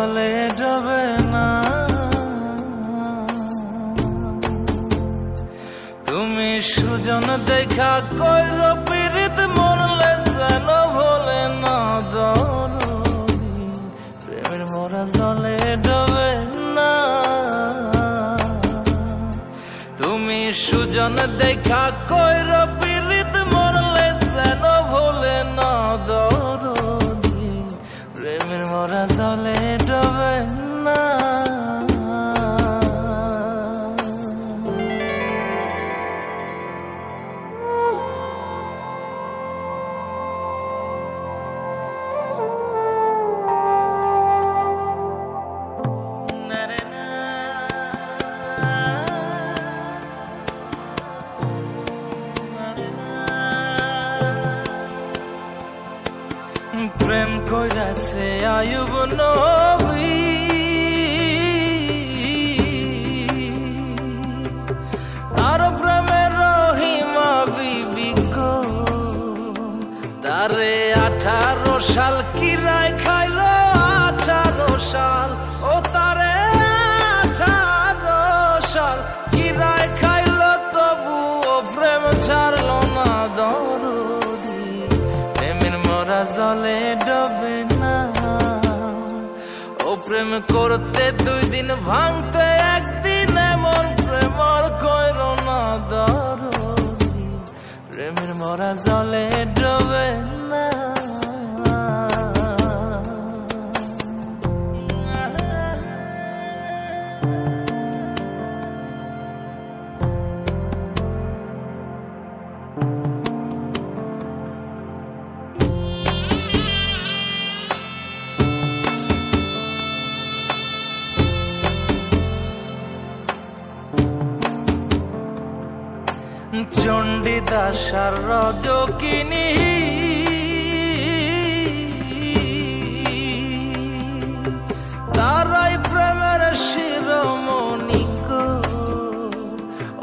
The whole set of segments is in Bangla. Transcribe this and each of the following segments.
জলে ডবে না। তুমি সুজন দেখা কইর পীড়িত মরলে যেন ভোলে না দরদি, প্রেমের মোরা জলে ডবে না। তুমি সুজন দেখা কইর পীড়িত মরলে যেন ভোলে না দরদি, প্রেমের মোরা জলে ডবে না। প্রেম কইরাছে আয়ুব নবী, তার প্রেমের রহিমা বিবি গো, তারে 18 সাল কিরায় খাইল 18 সাল, ও তারে 18 সাল কিরায় খাইল, তবু ও প্রেম ছাড়ল না দরদি, প্রেমের মোরা জলে ডবে না। ও প্রেম করতে 2 দিন ভাঙতে 1 দিন, এমন প্রেম আর কইর না দরদি, প্রেমের মোরা জলে ডবে না। চণ্ডীদাস আর রজকিনী, তারাই প্রেমের শিরোমণি গো,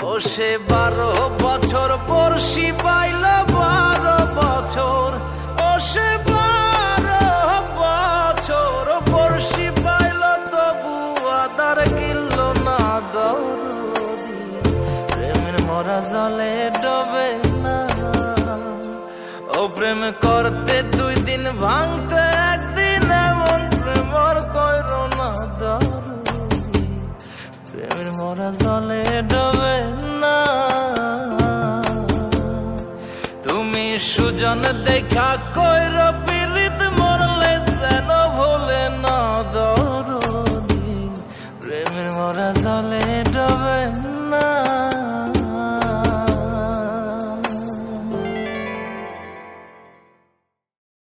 ও সে 12 বছর বর্ষি পাইল 12 বছর, ও সে 12 বছর বর্ষি পাইল, তবু আদার গিলল না দরদি, প্রেমের মোরা জলে ডবে না। ও প্রেম করতে 2 দিন ভাঙতে 1 দিন, এমন প্রেম আর কইর না দরদি, প্রেমের মোরা জলে ডবে না। তুমি সুজন দেখা কইর